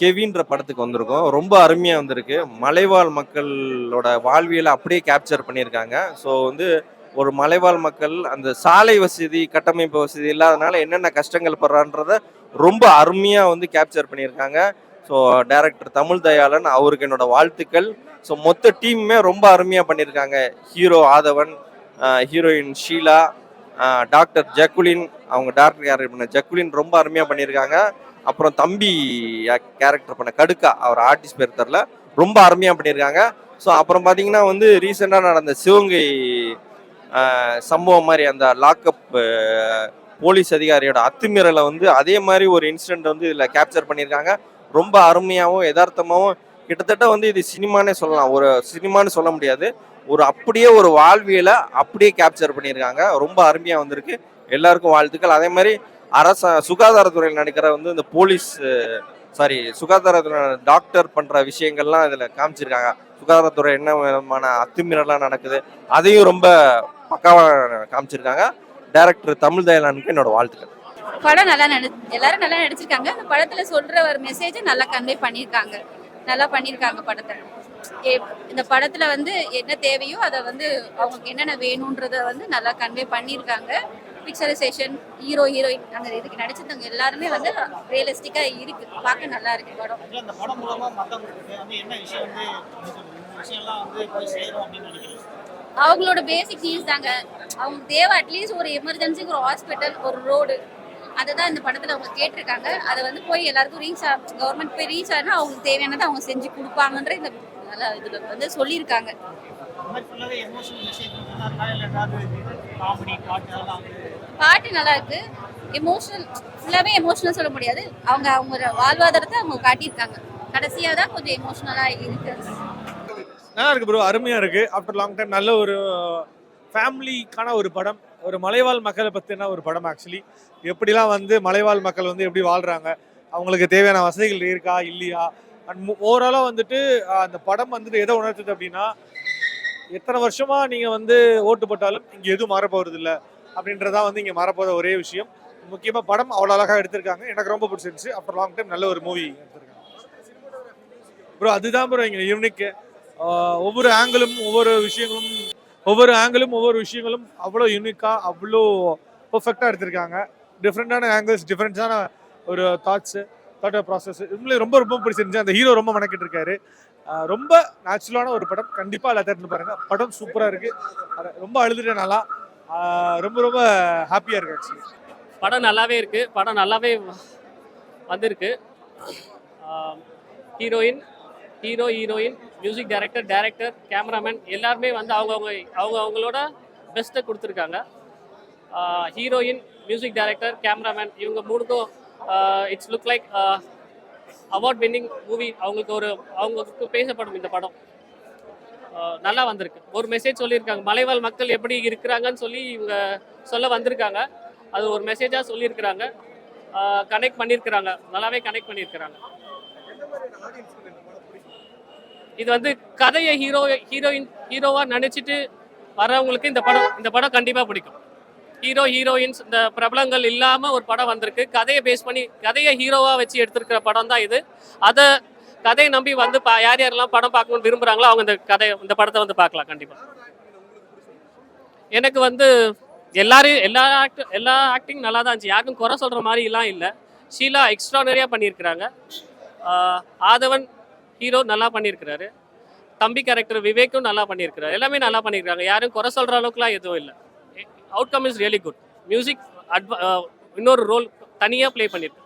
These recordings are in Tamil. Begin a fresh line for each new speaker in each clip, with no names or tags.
கெவின்ற படத்துக்கு வந்திருக்கோம். ரொம்ப அருமையா வந்திருக்கு. மலைவாழ் மக்களோட வாழ்வியல அப்படியே கேப்சர் பண்ணியிருக்காங்க. ஸோ வந்து ஒரு மலைவாழ் மக்கள் அந்த சாலை வசதி, கட்டமைப்பு வசதி இல்லாதனால என்னென்ன கஷ்டங்கள் படுறான்றத ரொம்ப அருமையா வந்து கேப்சர் பண்ணியிருக்காங்க. ஸோ டைரக்டர் தமிழ் தயாளன் அவருக்கு என்னோட வாழ்த்துக்கள். ஸோ மொத்த டீமுமே ரொம்ப அருமையா பண்ணியிருக்காங்க. ஹீரோ ஆதவன், ஹீரோயின் ஷீலா, டாக்டர் ஜக்குலின், அவங்க டாக்டர் கேரக்டர் பண்ண ஜக்குலின் ரொம்ப அருமையா பண்ணியிருக்காங்க. அப்புறம் தம்பி கேரக்டர் பண்ண கடுக்கா, அவர் ஆர்டிஸ்ட் பேர் தெரில, ரொம்ப அருமையா பண்ணியிருக்காங்க. ஸோ அப்புறம் பார்த்தீங்கன்னா வந்து ரீசெண்டாக நடந்த சிவகங்கை சம்பவம் மாதிரி அந்த லாக்அப் போலீஸ் அதிகாரியோட அத்துமீறலை வந்து அதே மாதிரி ஒரு இன்சிடென்ட் வந்து இதில் கேப்சர் பண்ணியிருக்காங்க. ரொம்ப அருமையாகவும் யதார்த்தமாகவும், கிட்டத்தட்ட வந்து இது சினிமானே சொல்லலாம். ஒரு சினிமான்னு சொல்ல முடியாது, ஒரு அப்படியே ஒரு வாழ்வியலை அப்படியே கேப்சர் பண்ணியிருக்காங்க. ரொம்ப அருமையாக வந்திருக்கு. எல்லாருக்கும் வாழ்த்துக்கள். அதே மாதிரி சுகாதாரத்துறையில் நடக்கிற வந்து இந்த போலீஸ் சுகாதாரத்துறை டாக்டர் பண்ற விஷயங்கள்லாம் இதுல காமிச்சிருக்காங்க. சுகாதாரத்துறை என்ன விதமான அத்துமீறலாம் நடக்குது அதையும் ரொம்ப பக்காவா காமிச்சிருக்காங்க. டைரக்டர் தமிழ் தயாளனுக்கு என்னோட வாழ்த்துக்கள்.
படம் நல்லா எல்லாரும் நல்லா நடிச்சிருக்காங்க. அந்த படத்துல சொல்ற ஒரு மெசேஜ் நல்லா கன்வே பண்ணியிருக்காங்க. நல்லா பண்ணியிருக்காங்க படத்தை. இந்த படத்துல வந்து என்ன தேவையோ அதை வந்து அவங்களுக்கு என்னென்ன வேணும்ன்றத வந்து நல்லா கன்வே பண்ணியிருக்காங்க. பிக்சரைசேஷன், ஹீரோ ஹீரோயின் அங்கே இதுக்கு நடிச்சிருந்தவங்க எல்லாருமே வந்து ரியலிஸ்டிக்கா இருக்கு. பார்க்க நல்லா இருக்கு படம்.
அந்த படம் மூலமா மத்தவங்களுக்கு வந்து என்ன விஷயம் வந்து விஷயம்லாம் வந்து போய் சேரும் அப்படின்னு நினைக்கிறேன்.
அவங்களோட பேசிக் நீட்ஸ் தாங்க. அவங்க தேவை அட்லீஸ்ட் ஒரு எமர்ஜென்சிக்கு ஒரு ஹாஸ்பிட்டல், ஒரு ரோடு, அதுதான் இந்த படத்துல அவங்க கேட்டிருக்காங்க. அதை வந்து போய் எல்லாருக்கும் கவர்மெண்ட் போய் ரீச் ஆனா அவங்களுக்கு தேவையானதை அவங்க செஞ்சு கொடுப்பாங்கன்ற இந்த நல்லா இதுல வந்து சொல்லியிருக்காங்க. பாட்டு நல்லா இருக்கு. ஃபுல்லாவே எமோஷனல் சொல்ல முடியாது. அவங்க அவங்க வாழ்வாதாரத்தை அவங்க காட்டியிருக்காங்க. கடைசியா தான் கொஞ்சம் எமோஷனலா இருக்கு.
நல்லா இருக்கு ப்ரோ, அருமையா இருக்கு. ஆஃப்டர் லாங் டைம் நல்ல ஒரு ஃபேமிலிக்கான ஒரு படம், ஒரு மலைவாழ் மக்களை பற்றின ஒரு படம். ஆக்சுவலி எப்படிலாம் வந்து மலைவாழ் மக்கள் வந்து எப்படி வாழ்கிறாங்க, அவங்களுக்கு தேவையான வசதிகள் இருக்கா இல்லையா, அண்ட் ஓவராலாக வந்துட்டு அந்த படம் வந்துட்டு எதை உணர்த்துது அப்படின்னா, எத்தனை வருஷமாக நீங்கள் வந்து ஓட்டு போட்டாலும் இங்கே எதுவும் மாறப்போகிறது இல்லை அப்படின்றதான் வந்து இங்கே மாறப்போகிற ஒரே விஷயம். முக்கியமாக படம் அவ்வளோ அழகாக எடுத்திருக்காங்க. எனக்கு ரொம்ப பிடிச்சிருந்துச்சு. ஆஃப்டர் லாங் டைம் நல்ல ஒரு மூவி எடுத்திருக்காங்க ப்ரோ. அதுதான் ப்ரோ இங்கே யூனிக்கு. ஒவ்வொரு ஆங்கிளும் ஒவ்வொரு விஷயங்களும் அவ்வளோ யூனிக்காக, அவ்வளோ பர்ஃபெக்டாக எடுத்திருக்காங்க. டிஃப்ரெண்டான ஆங்கிள்ஸ், டிஃப்ரெண்ட்ஸான ஒரு தாட் ப்ராசஸ் இதுல ரொம்ப ரொம்ப பிடிச்சிருந்துச்சு. அந்த ஹீரோ ரொம்ப மெனக்கிட்டு இருக்காரு. ரொம்ப நேச்சுரலான ஒரு படம். கண்டிப்பாக எல்லா தேட்டரில் பாருங்க. படம் சூப்பராக இருக்கு. ரொம்ப அழுதுட்டேன் நல்லா. ரொம்ப ரொம்ப ஹாப்பியாக இருக்கு. ஆக்சுவலி
படம் நல்லாவே இருக்கு. படம் நல்லாவே வந்திருக்கு. ஹீரோயின், மியூசிக் டைரக்டர், கேமராமேன் எல்லாருமே வந்து அவங்களோட பெஸ்ட்டை கொடுத்துருக்காங்க. ஹீரோயின், மியூசிக் டைரக்டர், கேமராமேன் இவங்க மூணுக்கும் it's look like award winning movie. அவங்களுக்கு பேசப்படும் இந்த படம். நல்லா வந்திருக்கு. ஒரு மெசேஜ் சொல்லியிருக்காங்க. மலைவாழ் மக்கள் எப்படி இருக்கிறாங்கன்னு சொல்லி இவங்க சொல்ல வந்திருக்காங்க. அது ஒரு மெசேஜாக சொல்லியிருக்கிறாங்க. கனெக்ட் பண்ணியிருக்கிறாங்க. நல்லாவே கனெக்ட் பண்ணியிருக்கிறாங்க. இது வந்து கதையை ஹீரோவா நினைச்சிட்டு வரவங்களுக்கு இந்த படம் கண்டிப்பா பிடிக்கும். ஹீரோயின்ஸ் இந்த பிரபலங்கள் இல்லாம ஒரு படம் வந்திருக்கு. கதையை பேஸ் பண்ணி கதையை ஹீரோவா வச்சு எடுத்திருக்கிற படம் தான் இது. கதையை நம்பி வந்து யார் யாரெல்லாம் படம் பார்க்கணும்னு விரும்புறாங்களோ அவங்க இந்த படத்தை வந்து பார்க்கலாம். கண்டிப்பா எனக்கு வந்து எல்லா ஆக்டிங் நல்லா தான் இருந்துச்சு. யாருக்கும் குறை சொல்ற மாதிரி எல்லாம் இல்லை. ஷீலா எக்ஸ்ட்ரானரியா பண்ணியிருக்கிறாங்க. ஆதவன் ஹீரோ நல்லா பண்ணியிருக்கிறாரு. தம்பி கேரக்டர் விவேக்கும் நல்லா பண்ணியிருக்கிறாரு. எல்லாமே நல்லா பண்ணியிருக்காங்க. யாரும் குறை சொல்கிற அளவுக்குலாம் எதுவும் இல்லை. Outcome is really good. Music இன்னொரு ரோல் தனியாக ப்ளே பண்ணியிருக்கு.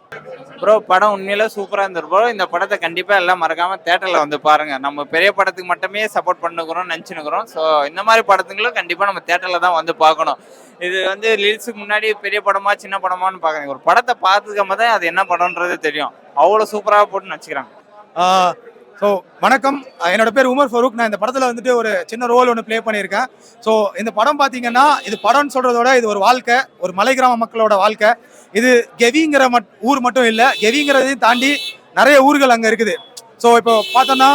ப்ரோ படம் உண்மையில சூப்பராக இருந்திருக்கு ப்ரோ. இந்த படத்தை கண்டிப்பாக எல்லாம் மறக்காமல் தேட்டரில் வந்து பாருங்கள். நம்ம பெரிய படத்துக்கு மட்டுமே சப்போர்ட் பண்ணுக்கிறோம் நினச்சினுக்கிறோம். ஸோ இந்த மாதிரி படத்துங்களும் கண்டிப்பாக நம்ம தேட்டரில் தான் வந்து பார்க்கணும். இது வந்து ரிலீஸுக்கு முன்னாடி பெரிய படமா சின்ன படமான்னு பார்க்குறீங்க. ஒரு படத்தை பார்த்துக்காம தான் அது என்ன படம்ன்றது தெரியும். அவ்வளோ சூப்பராக போட்டு நடிச்சுக்கிறாங்க.
ஸோ வணக்கம், என்னோட பேர் உமர் ஃபரூக். நான் இந்த படத்தில் வந்துட்டு ஒரு சின்ன ரோல் ஒன்று ப்ளே பண்ணியிருக்கேன். ஸோ இந்த படம் பார்த்தீங்கன்னா இது படம்னு சொல்கிறதோட இது ஒரு வாழ்க்கை, ஒரு மலை கிராம மக்களோட வாழ்க்கை. இது கெவிங்கிற ஊர் மட்டும் இல்லை, கெவிங்கிறதையும் தாண்டி நிறைய ஊர்கள் அங்கே இருக்குது. ஸோ இப்போ பார்த்தோன்னா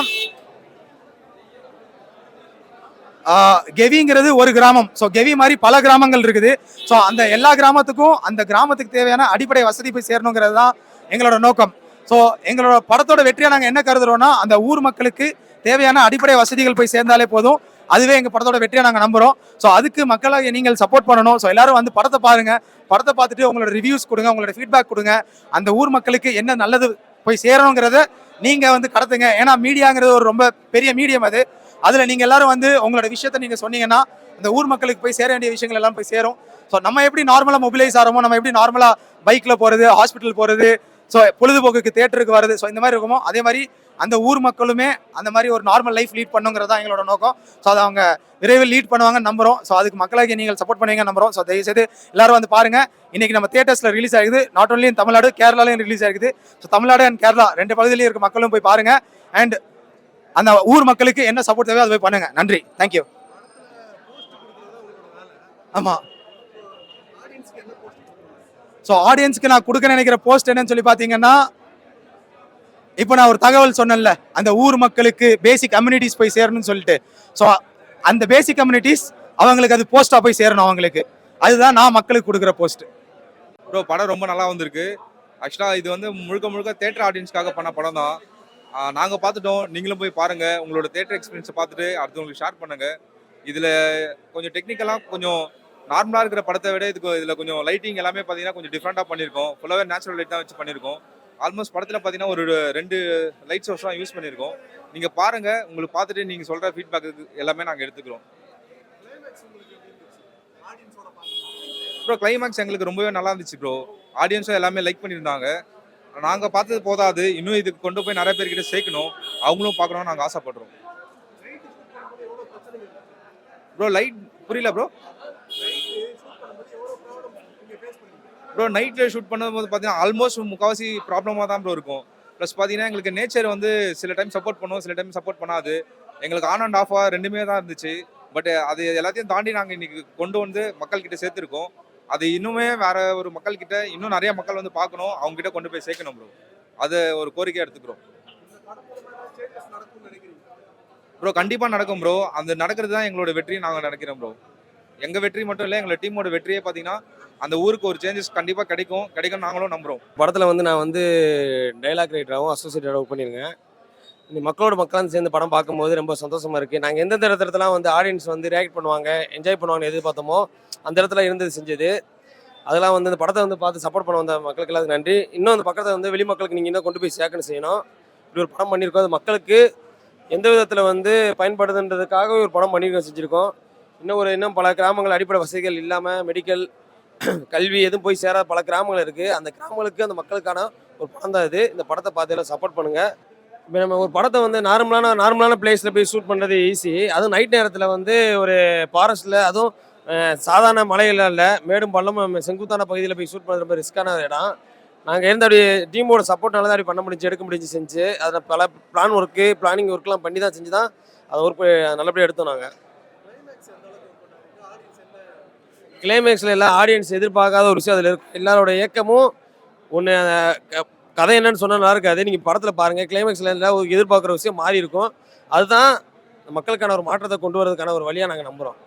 கெவிங்கிறது ஒரு கிராமம். ஸோ கெவி மாதிரி பல கிராமங்கள் இருக்குது. ஸோ அந்த எல்லா கிராமத்துக்கும் அந்த கிராமத்துக்கு தேவையான அடிப்படை வசதி போய் சேரணுங்கிறது தான் எங்களோட நோக்கம். ஸோ எங்களோட படத்தோட வெற்றியை நாங்கள் என்ன கருதுறோம்னா அந்த ஊர் மக்களுக்கு தேவையான அடிப்படை வசதிகள் போய் சேர்ந்தாலே போதும், அதுவே எங்கள் படத்தோட வெற்றியை நாங்கள் நம்புகிறோம். ஸோ அதுக்கு மக்களாக நீங்கள் சப்போர்ட் பண்ணணும். ஸோ எல்லாரும் வந்து படத்தை பாருங்க, படத்தை பார்த்துட்டு உங்களோட ரிவ்யூஸ் கொடுங்க, உங்களோட ஃபீட்பேக் கொடுங்க. அந்த ஊர் மக்களுக்கு என்ன நல்லது போய் சேரணுங்கிறத நீங்கள் வந்து கடத்துங்க. ஏன்னா மீடியாங்கிறது ஒரு ரொம்ப பெரிய மீடியம் அது. அதில் நீங்கள் எல்லாரும் வந்து உங்களோட விஷயத்த நீங்கள் சொன்னீங்கன்னா அந்த ஊர் மக்களுக்கு போய் சேர வேண்டிய விஷயங்கள் எல்லாம் போய் சேரும். ஸோ நம்ம எப்படி நார்மலாக மொபிலைஸ் ஆகிறோமோ, நம்ம எப்படி நார்மலாக பைக்கில் போகிறது, ஹாஸ்பிட்டல் போகிறது, ஸோ பொழுதுபோக்குக்கு தேட்டருக்கு வருது, ஸோ இந்த மாதிரி இருக்குமோ அதே மாதிரி அந்த ஊர் மக்களுமே அந்த மாதிரி ஒரு நார்மல் லைஃப் லீட் பண்ணுங்கிறது தான் எங்களோட நோக்கம். ஸோ அதை அவங்க விரைவில் லீட் பண்ணுவாங்கன்னு நம்புறோம். ஸோ அதுக்கு மக்களாக நீங்கள் சப்போர்ட் பண்ணுவீங்க நம்புறோம். ஸோ தயவுசெய்து எல்லாரும் வந்து பாருங்க. இன்னைக்கு நம்ம தியேட்டர்ஸ்ல ரிலீஸ் ஆகுது. நாட் ஒன்லி இன் தமிழ்நாடு, கேரளாலையும் ரிலீஸ் ஆகுது. ஸோ தமிழ்நாடு அண்ட் கேரளா 2 பகுதியிலையும் இருக்க மக்களும் போய் பாருங்க. அண்ட் அந்த ஊர் மக்களுக்கு என்ன சப்போர்ட் தேவையோ அதை போய் பண்ணுங்க. நன்றி, தேங்க்யூ. ஆமா, ஸோ ஆடியன்ஸ்க்கு நான் கொடுக்க நினைக்கிற போஸ்ட் என்னன்னு சொல்லி பார்த்தீங்கன்னா, இப்போ நான் ஒரு தகவல் சொன்னேன்ல, அந்த ஊர் மக்களுக்கு பேசிக் கம்யூனிட்டிஸ் போய் சேரணும்னு சொல்லிட்டு. ஸோ அந்த பேசிக் கம்யூனிட்டிஸ் அவங்களுக்கு அது போஸ்ட்டாக போய் சேரணும் அவங்களுக்கு. அதுதான் நான் மக்களுக்கு கொடுக்குற போஸ்ட்.
ப்ரோ படம் ரொம்ப நல்லா வந்திருக்கு. ஆக்சுவலாக இது வந்து முழுக்க முழுக்க தேட்டர் ஆடியன்ஸ்க்காக பண்ண படம் தான். நாங்கள் பார்த்துட்டோம், நீங்களும் போய் பாருங்கள். உங்களோட தேட்டர் எக்ஸ்பீரியன்ஸை பார்த்துட்டு அடுத்து உங்களுக்கு ஷேர் பண்ணுங்கள். இதில் கொஞ்சம் டெக்னிக்கலாக கொஞ்சம் நார்மலாக இருக்கிற படத்தை விட இதில் கொஞ்சம் லைட்டிங் எல்லாமே பார்த்தீங்கன்னா கொஞ்சம் டிஃப்ரெண்ட்டாக பண்ணியிருக்கோம். ஃபுல்லாகவே நேச்சுரல் லைட் தான் வச்சு பண்ணியிருக்கோம். ஆல்மோஸ்ட் படத்தில் பார்த்தீங்கன்னா ஒரு 2 லைட் சோர்ஸ் தான் யூஸ் பண்ணியிருக்கோம். நீங்கள் பாருங்கள், உங்களுக்கு பார்த்துட்டு நீங்கள் சொல்கிற ஃபீட்பேக் எல்லாமே நாங்கள் எடுத்துக்கிறோம். ப்ரோ கிளைமேக்ஸ் எங்களுக்கு ரொம்பவே நல்லா இருந்துச்சு ப்ரோ. ஆடியன்ஸும் எல்லாமே லைக் பண்ணியிருந்தாங்க. நாங்கள் பார்த்தது போதாது, இன்னும் இதுக்கு கொண்டு போய் நிறைய பேர்கிட்ட சேர்க்கணும், அவங்களும் பார்க்கணும்னு நாங்கள் ஆசைப்படுறோம். ப்ரோ லைட் புரியல ப்ரோ. ப்ரோ நைட்டில் ஷூட் பண்ணும்போது பார்த்தீங்கன்னா ஆல்மோஸ்ட் முக்கால்வாசி ப்ராப்ளமாக தான் ப்ரோ இருக்கும். ப்ளஸ் பார்த்தீங்கன்னா எங்களுக்கு நேச்சர் வந்து சில டைம் சப்போர்ட் பண்ணும், சில டைம் சப்போர்ட் பண்ணாது. எங்களுக்கு ஆன் அண்ட் ஆஃபாக 2மே தான் இருந்துச்சு. பட் அது எல்லாத்தையும் தாண்டி நாங்கள் இன்னைக்கு கொண்டு வந்து மக்கள்கிட்ட சேர்த்துருக்கோம். அது இன்னுமே வேற ஒரு மக்கள்கிட்ட இன்னும் நிறைய மக்கள் வந்து பார்க்கணும், அவங்க கிட்ட கொண்டு போய் சேர்க்கணும் ப்ரோ. அது ஒரு கோரிக்கையாக எடுத்துக்கிறோம் ப்ரோ. கண்டிப்பாக நடக்கும் ப்ரோ. அந்த நடக்கிறது தான் எங்களோட வெற்றி நாங்கள் நினைக்கிறோம் ப்ரோ. எங்கள் வெற்றி மட்டும் இல்லை, எங்களோட டீமோட வெற்றியே பார்த்தீங்கன்னா அந்த ஊருக்கு ஒரு சேஞ்சஸ் கண்டிப்பாக கிடைக்கும் நாங்களும் நம்புகிறோம்.
படத்தில் வந்து நான் வந்து டைலாக் ரைட்டராகவும் அசோசியேட்டாக ஒர்க் பண்ணியிருக்கேன். மக்களோட மக்களாக சேர்ந்து படம் பார்க்கும்போது ரொம்ப சந்தோஷமாக இருக்குது. நாங்கள் எந்தெந்த இடத்துலலாம் வந்து ஆடியன்ஸ் வந்து ரியாக்ட் பண்ணுவாங்க, என்ஜாய் பண்ணுவாங்கன்னு எதிர்பார்த்தோமோ அந்த இடத்துல இருந்தது செஞ்சது. அதெல்லாம் வந்து இந்த படத்தை வந்து பார்த்து சப்போர்ட் பண்ண வந்த மக்களுக்கு எல்லாத்துக்கும் நன்றி. இன்னும் அந்த பக்கத்தை வந்து வெளி மக்களுக்கு நீங்கள் இன்னும் கொண்டு போய் சேர்க்கணும் செய்யணும். இப்படி ஒரு படம் பண்ணியிருக்கோம், அது மக்களுக்கு எந்த விதத்தில் வந்து பயன்படுதுன்றதுக்காக ஒரு படம் பண்ணியிருக்கோம், செஞ்சுருக்கோம். இன்னும் பல கிராமங்கள் அடிப்படை வசதிகள் இல்லாமல் மெடிக்கல் கல்வி எதுவும் போய் சேராத பல கிராமங்கள் இருக்குது. அந்த கிராமங்களுக்கு அந்த மக்களுக்கான ஒரு படம் தான் இது. இந்த படத்தை பார்த்து எல்லாம் சப்போர்ட் பண்ணுங்கள். இப்போ நம்ம ஒரு படத்தை வந்து நார்மலான பிளேஸில் போய் ஷூட் பண்ணுறது ஈஸி. அதுவும் நைட் நேரத்தில் வந்து ஒரு ஃபாரஸ்ட்டில், அதுவும் சாதாரண மலைகளில் இல்லை, மேடும் பள்ளமும் செங்குத்தான பகுதியில் போய் ஷூட் பண்ணுறது ரொம்ப ரிஸ்க்கான இடம். நாங்கள் இருந்த அப்படி டீமோட சப்போர்ட்னால தான் அப்படி பண்ண முடிஞ்சு, எடுக்க முடிஞ்சு செஞ்சு. அதில் பல பிளானிங் ஒர்க்லாம் பண்ணி தான் செஞ்சு தான் அதை ஒர்க் நல்லபடியாக எடுத்தோம். நாங்கள் கிளைமேக்ஸில் எல்லாம் ஆடியன்ஸ் எதிர்பார்க்காத ஒரு விஷயம் அதில் இருக்கும். எல்லாரோட ஏக்கமும் ஒன்று, கதை என்னன்னு சொன்னால் நல்லா இருக்காது. நீங்கள் படத்தில் பாருங்கள், கிளைமேக்ஸில் எல்லாம் ஒரு எதிர்பார்க்குற விஷயம் மாறி இருக்கும். அதுதான் மக்களுக்கான ஒரு மாற்றத்தை கொண்டு வரதுக்கான ஒரு வழியாக நாங்கள் நம்புகிறோம்.